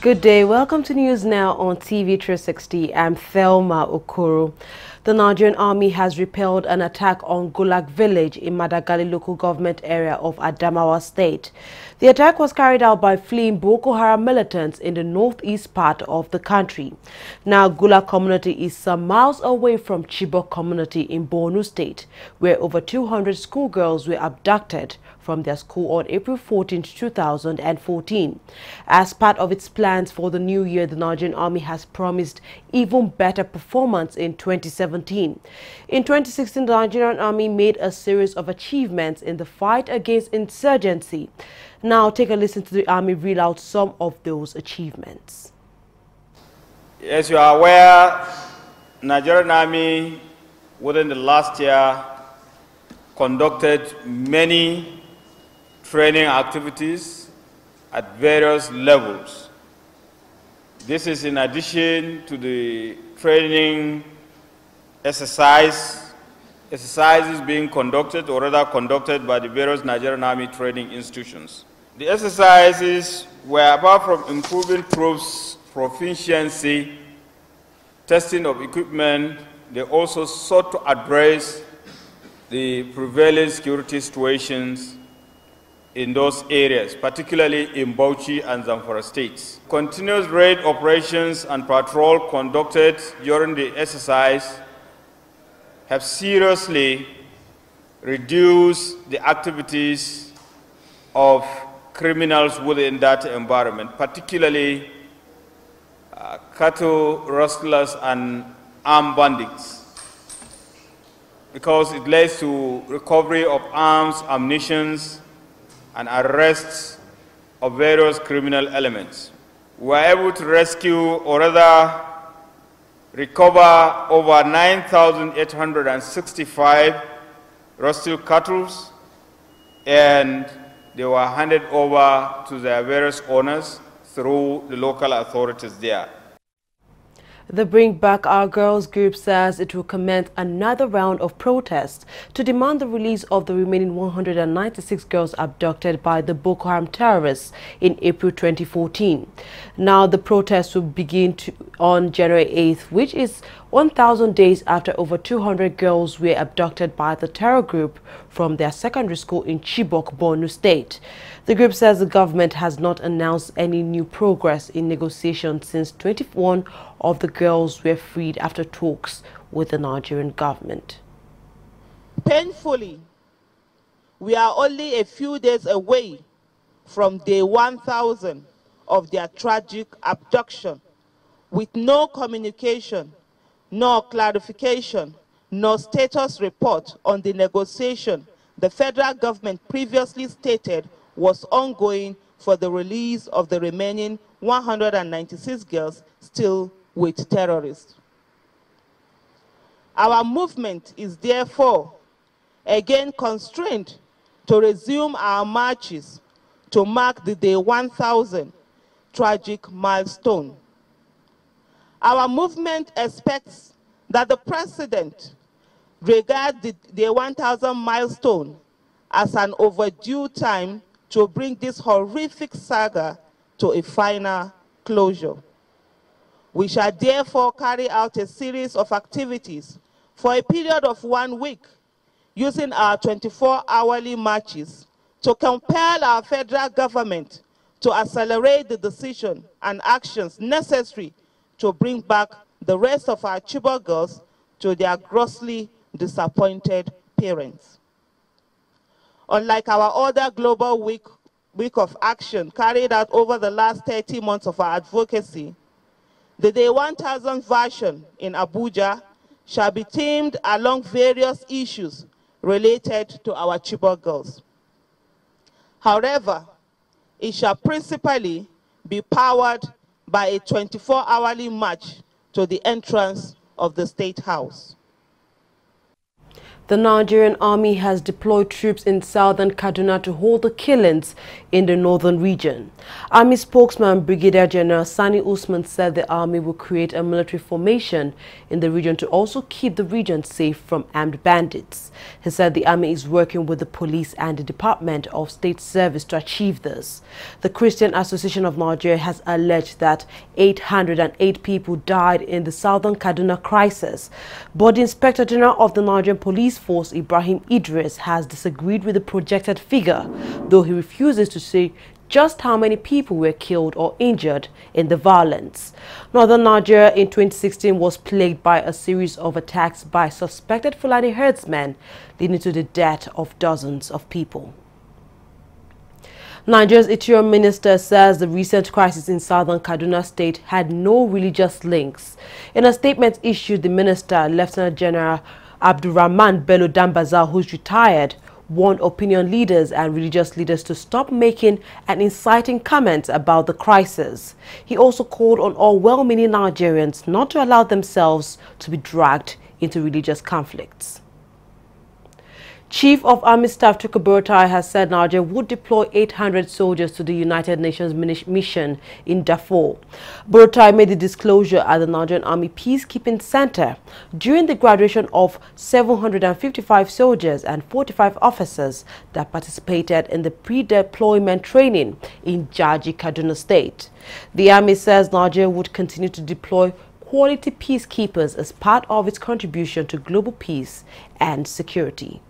Good day. Welcome to News Now on TV360. I'm Thelma Okoro. The Nigerian Army has repelled an attack on Gulag village in Madagali local government area of Adamawa State. The attack was carried out by fleeing Boko Haram militants in the northeast part of the country. Now, Gulag community is some miles away from Chibok community in Borno State, where over 200 schoolgirls were abducted from their school on April 14, 2014. As part of its plans for the new year, the Nigerian Army has promised even better performance in 2017. In 2016, the Nigerian Army made a series of achievements in the fight against insurgency. Now, take a listen to the Army reel out some of those achievements. As you are aware, Nigerian Army within the last year conducted many training activities at various levels. This is in addition to the training exercises being conducted, or rather conducted by the various Nigerian Army training institutions. The exercises were, apart from improving troops' proficiency, testing of equipment, they also sought to address the prevailing security situations in those areas, particularly in Bauchi and Zamfara states. Continuous raid operations and patrol conducted during the exercise have seriously reduced the activities of criminals within that environment, particularly cattle rustlers and armed bandits, because it leads to recovery of arms, ammunition, and arrests of various criminal elements. We were able to rescue, or rather recover, over 9,865 rustled cattle, and they were handed over to their various owners through the local authorities there. The Bring Back Our Girls group says it will commence another round of protests to demand the release of the remaining 196 girls abducted by the Boko Haram terrorists in April 2014. Now, the protests will begin on January 8th, which is 1,000 days after over 200 girls were abducted by the terror group from their secondary school in Chibok, Borno State. The group says the government has not announced any new progress in negotiations since 21 of the girls were freed after talks with the Nigerian government. Painfully, we are only a few days away from day 1,000 of their tragic abduction, with no communication, no clarification, no status report on the negotiation the federal government previously stated was ongoing for the release of the remaining 196 girls still with terrorists. Our movement is therefore again constrained to resume our marches to mark the day 1,000 tragic milestone. Our movement expects that the President regard the day 1,000 milestone as an overdue time to bring this horrific saga to a final closure. We shall therefore carry out a series of activities for a period of 1 week, using our 24-hourly marches to compel our federal government to accelerate the decision and actions necessary to bring back the rest of our Chibok girls to their grossly disappointed parents. Unlike our other global week of action carried out over the last 30 months of our advocacy, the Day 1000 version in Abuja shall be themed along various issues related to our Chibok girls. However, it shall principally be powered by a 24-hourly march to the entrance of the State House. The Nigerian army has deployed troops in southern Kaduna to hold the killings in the northern region. Army spokesman Brigadier General Sani Usman said the army will create a military formation in the region to also keep the region safe from armed bandits. He said the army is working with the police and the Department of State Service to achieve this. The Christian Association of Nigeria has alleged that 808 people died in the southern Kaduna crisis, but the Inspector General of the Nigerian Police Force, Ibrahim Idris, has disagreed with the projected figure, though he refuses to say just how many people were killed or injured in the violence. Northern Nigeria in 2016 was plagued by a series of attacks by suspected Fulani herdsmen, leading to the death of dozens of people. Nigeria's Interior Minister says the recent crisis in southern Kaduna State had no religious links. In a statement issued, the minister, Lieutenant General Abdul Rahman Bello Dambaza, who's retired, warned opinion leaders and religious leaders to stop making and inciting comments about the crisis. He also called on all well-meaning Nigerians not to allow themselves to be dragged into religious conflicts. Chief of Army Staff Tukur Buratai has said Nigeria would deploy 800 soldiers to the United Nations mission in Darfur. Buratai made the disclosure at the Nigerian Army Peacekeeping Center during the graduation of 755 soldiers and 45 officers that participated in the pre-deployment training in Jaji, Kaduna State. The Army says Nigeria would continue to deploy quality peacekeepers as part of its contribution to global peace and security.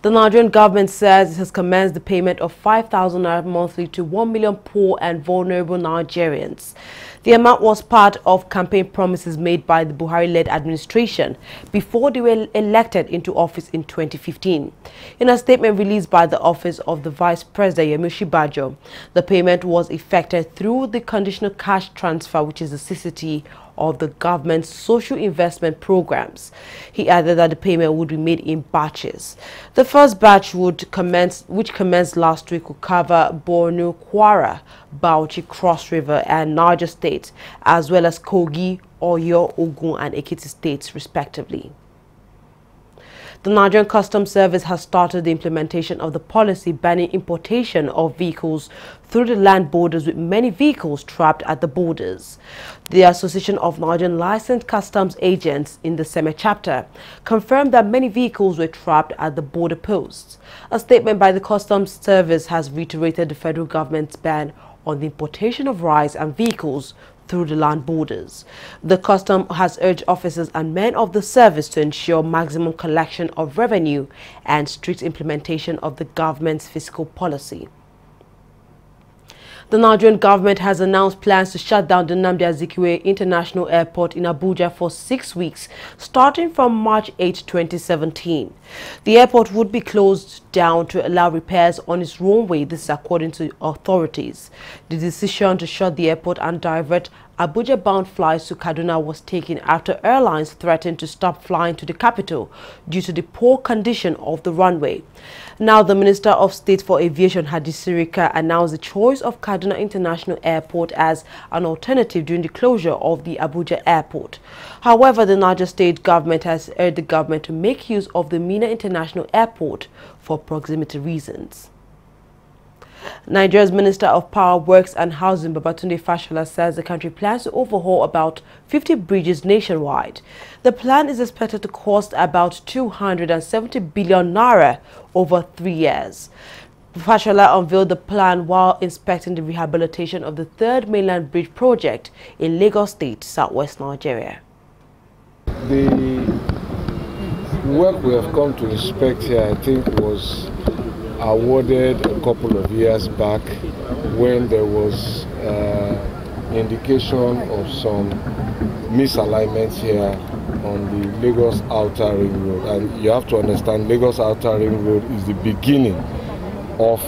The Nigerian government says it has commenced the payment of 5,000 naira monthly to 1 million poor and vulnerable Nigerians. The amount was part of campaign promises made by the Buhari-led administration before they were elected into office in 2015. In a statement released by the office of the Vice President Yemi Osinbajo, the payment was effected through the conditional cash transfer, which is the CCT of the government's social investment programs. He added that the payment would be made in batches. The first batch which commenced last week, will cover Borno, Kwara, Bauchi, Cross River and Niger states, as well as Kogi, Oyo, Ogun and Ekiti states respectively. The Nigerian Customs Service has started the implementation of the policy banning importation of vehicles through the land borders, with many vehicles trapped at the borders. The Association of Nigerian Licensed Customs Agents in the SEME chapter confirmed that many vehicles were trapped at the border posts. A statement by the Customs Service has reiterated the federal government's ban on the importation of rice and vehicles through the land borders. The custom has urged officers and men of the service to ensure maximum collection of revenue and strict implementation of the government's fiscal policy. The Nigerian government has announced plans to shut down the Nnamdi Azikiwe International Airport in Abuja for 6 weeks, starting from March 8, 2017. The airport would be closed down to allow repairs on its runway, this is according to authorities. The decision to shut the airport and divert Abuja-bound flights to Kaduna was taken after airlines threatened to stop flying to the capital due to the poor condition of the runway. Now, the Minister of State for Aviation, Hadi Sirika, announced the choice of Kaduna International Airport as an alternative during the closure of the Abuja Airport. However, the Niger State government has urged the government to make use of the Minna International Airport for proximity reasons. Nigeria's Minister of Power, Works and Housing, Babatunde Fashola, says the country plans to overhaul about 50 bridges nationwide. The plan is expected to cost about 270 billion naira over 3 years. Fashola unveiled the plan while inspecting the rehabilitation of the third mainland bridge project in Lagos State, southwest Nigeria. The work we have come to inspect here, I think, was awarded a couple of years back when there was indication of some misalignments here on the Lagos Outer Ring Road. And you have to understand, Lagos Outer Ring Road is the beginning of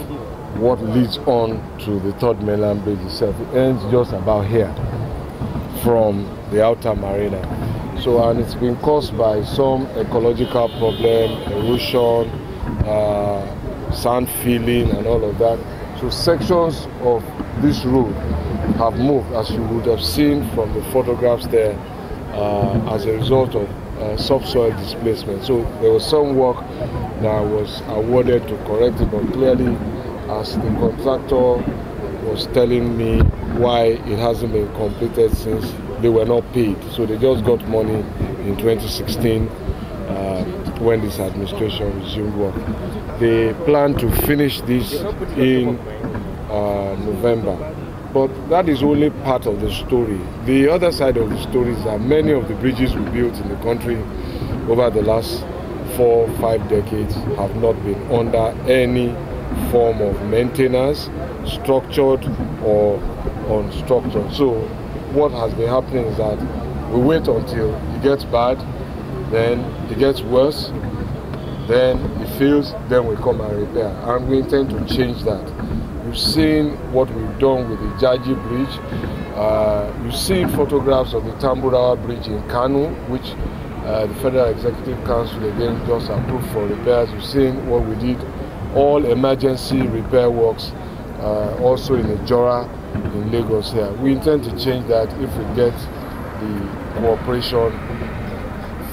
what leads on to the third mainland bridge itself. It ends just about here from the outer marina. So, and it's been caused by some ecological problem, erosion, sand filling and all of that. So sections of this road have moved, as you would have seen from the photographs there, as a result of subsoil displacement. So there was some work that was awarded to correct it, but clearly, as the contractor was telling me why it hasn't been completed since, they were not paid. So they just got money in 2016 when this administration resumed work. They plan to finish this in November. But that is only part of the story. The other side of the story is that many of the bridges we built in the country over the last 4 or 5 decades have not been under any form of maintenance, structured or unstructured. So what has been happening is that we wait until it gets bad, then it gets worse, then it fails, then we come and repair. And we intend to change that. You've seen what we've done with the Jaji Bridge. You've seen photographs of the Tamburawa Bridge in Kano, which the Federal Executive Council again just approved for repairs. You've seen what we did, all emergency repair works, also in Ijora, in Lagos here. We intend to change that if we get the cooperation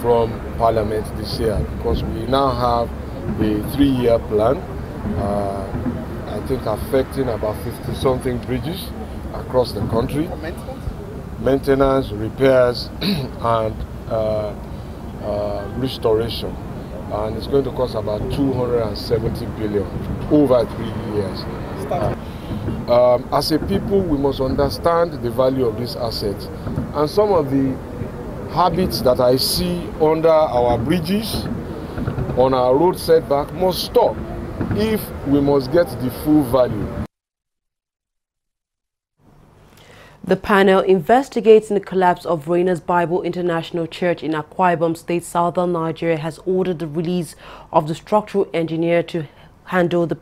from Parliament this year, because we now have a 3-year plan, I think affecting about 50-something bridges across the country. Maintenance, repairs, and restoration. And it's going to cost about 270 billion over 3 years. As a people, we must understand the value of these assets. And some of the habits that I see under our bridges, on our road setback, must stop if we must get the full value. The panel investigating the collapse of Rainers Bible International Church in Akwa Ibom State, southern Nigeria, has ordered the release of the structural engineer to handle the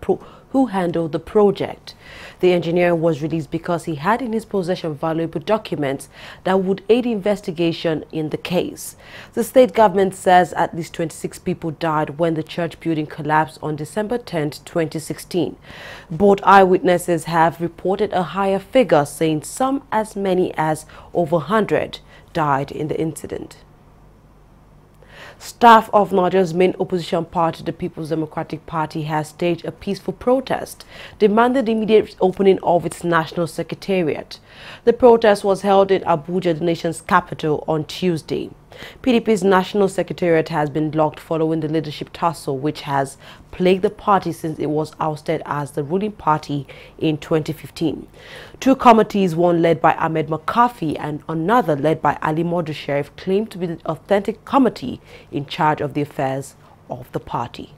project. The engineer was released because he had in his possession valuable documents that would aid investigation in the case. The state government says at least 26 people died when the church building collapsed on December 10, 2016. Both eyewitnesses have reported a higher figure, saying some as many as over 100 died in the incident. Staff of Nigeria's main opposition party, the People's Democratic Party, has staged a peaceful protest demanding the immediate opening of its national secretariat. The protest was held in Abuja, the nation's capital, on Tuesday. PDP's national secretariat has been blocked following the leadership tussle, which has plagued the party since it was ousted as the ruling party in 2015. Two committees, one led by Ahmed McCarthy and another led by Ali Modu Sheriff, claimed to be the authentic committee in charge of the affairs of the party.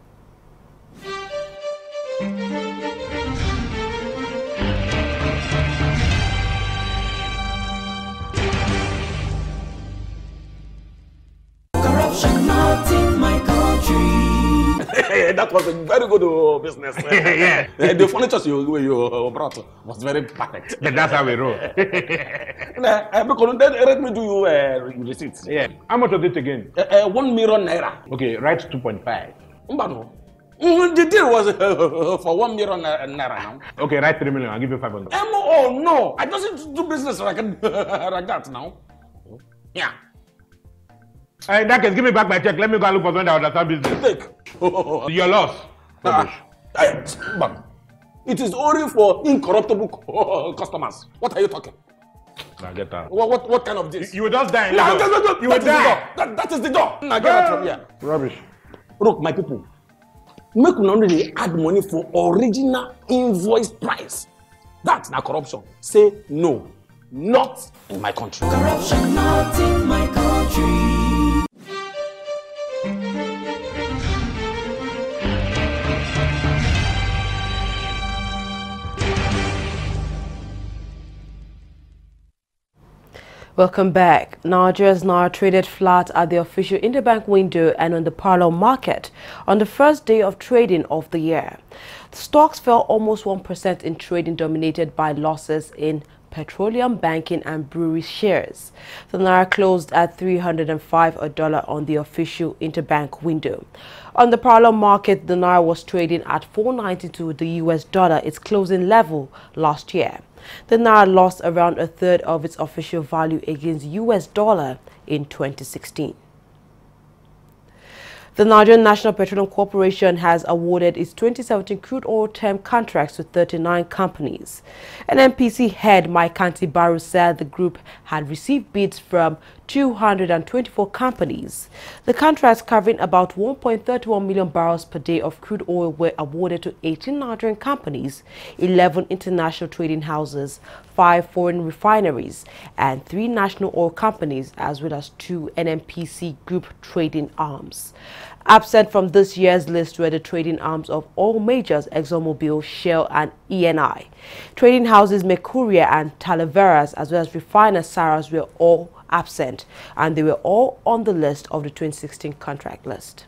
That was a very good business. Yeah. The furniture you brought was very perfect. That's how we roll. Because then let me do you receipts. Yeah. How much of it again? 1 million naira. Okay, write 2.5. The deal was for 1 million naira now. Okay, write 3 million. I'll give you 500. Oh no, I don't do business like that now. Yeah. In that case, give me back my check. Let me go and look for someone that understand business. Take. Your loss. It is only for incorruptible customers. What are you talking? Now get out. What kind of this? You will just die. No, you will die. That is the door. Now get out from here. Rubbish. Look, my people, make we only add money for original invoice price. That's not corruption. Say no, not in my country. Corruption not in my country. Welcome back. Nigeria's Naira traded flat at the official interbank window and on the parallel market on the first day of trading of the year. The stocks fell almost 1% in trading, dominated by losses in petroleum, banking and brewery shares. The Naira closed at $305 a dollar on the official interbank window. On the parallel market, the Naira was trading at $4.92 the US dollar, its closing level last year. The Naira lost around a third of its official value against US dollar in 2016. The Nigerian National Petroleum Corporation has awarded its 2017 crude oil term contracts to 39 companies. NNPC head Mike Baru said the group had received bids from 224 companies. The contracts covering about 1.31 million barrels per day of crude oil were awarded to 18 Nigerian companies, 11 international trading houses, 5 foreign refineries, and 3 national oil companies, as well as 2 NNPC group trading arms. Absent from this year's list were the trading arms of oil majors ExxonMobil, Shell, and ENI. Trading houses Mercuria and Talaveras, as well as refiner Saras, were all absent, and they were all on the list of the 2016 contract list.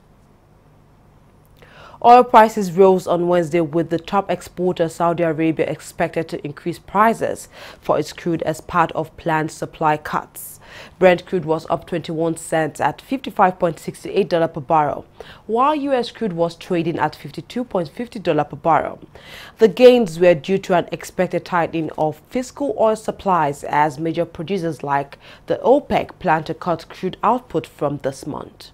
Oil prices rose on Wednesday, with the top exporter Saudi Arabia expected to increase prices for its crude as part of planned supply cuts. Brent crude was up 21 cents at $55.68 per barrel, while U.S. crude was trading at $52.50 per barrel. The gains were due to an expected tightening of fiscal oil supplies as major producers like the OPEC plan to cut crude output from this month.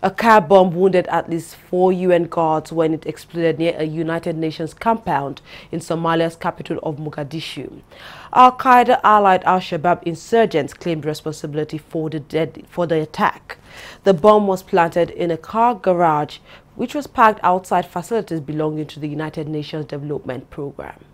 A car bomb wounded at least 4 UN guards when it exploded near a United Nations compound in Somalia's capital of Mogadishu. Al-Qaeda-allied Al-Shabaab insurgents claimed responsibility for the attack. The bomb was planted in a car garage, which was parked outside facilities belonging to the United Nations Development Program.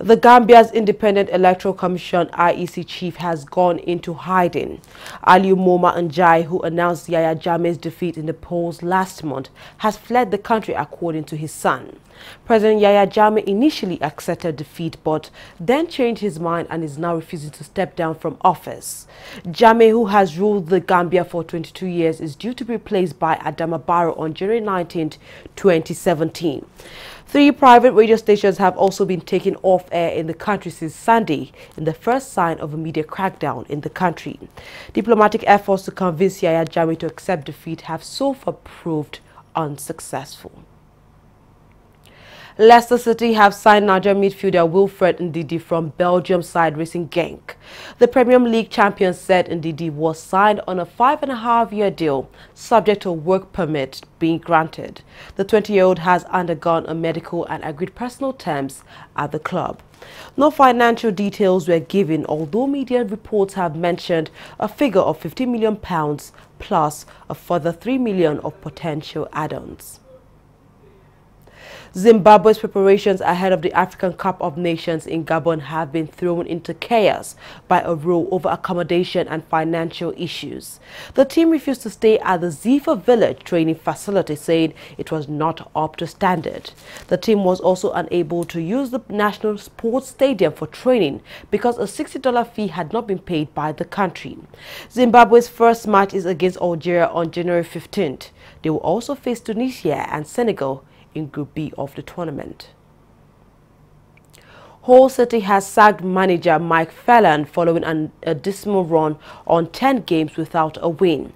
The Gambia's Independent Electoral Commission IEC chief has gone into hiding. Aliu Moma Njai, who announced Yaya Jammeh's defeat in the polls last month, has fled the country, according to his son. President Yaya Jammeh initially accepted defeat but then changed his mind and is now refusing to step down from office. Jammeh, who has ruled the Gambia for 22 years, is due to be replaced by Adama Barrow on January 19, 2017. 3 private radio stations have also been taken off air in the country since Sunday, in the first sign of a media crackdown in the country. Diplomatic efforts to convince Yaya Jammeh to accept defeat have so far proved unsuccessful. Leicester City have signed Nigerian midfielder Wilfred Ndidi from Belgium side Racing Genk. The Premier League champion said Ndidi was signed on a 5.5-year deal, subject to a work permit being granted. The 20-year-old has undergone a medical and agreed personal terms at the club. No financial details were given, although media reports have mentioned a figure of £50 million plus a further £3 million of potential add-ons. Zimbabwe's preparations ahead of the African Cup of Nations in Gabon have been thrown into chaos by a row over accommodation and financial issues. The team refused to stay at the Zifa village training facility, saying it was not up to standard. The team was also unable to use the National Sports Stadium for training because a $60 fee had not been paid by the country. Zimbabwe's first match is against Algeria on January 15th. They will also face Tunisia and Senegal in Group B of the tournament. Hull City has sacked manager Mike Phelan following a dismal run on 10 games without a win.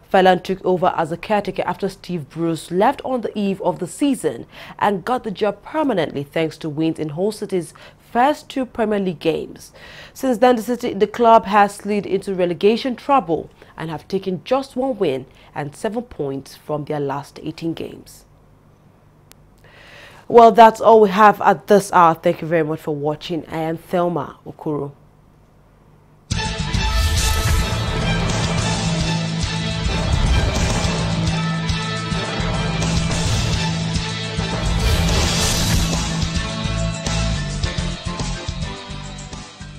Phelan took over as a caretaker after Steve Bruce left on the eve of the season and got the job permanently thanks to wins in Hull City's first 2 Premier League games. Since then, the club has slid into relegation trouble and have taken just 1 win and 7 points from their last 18 games. Well, that's all we have at this hour. Thank you very much for watching. I am Thelma Okuru.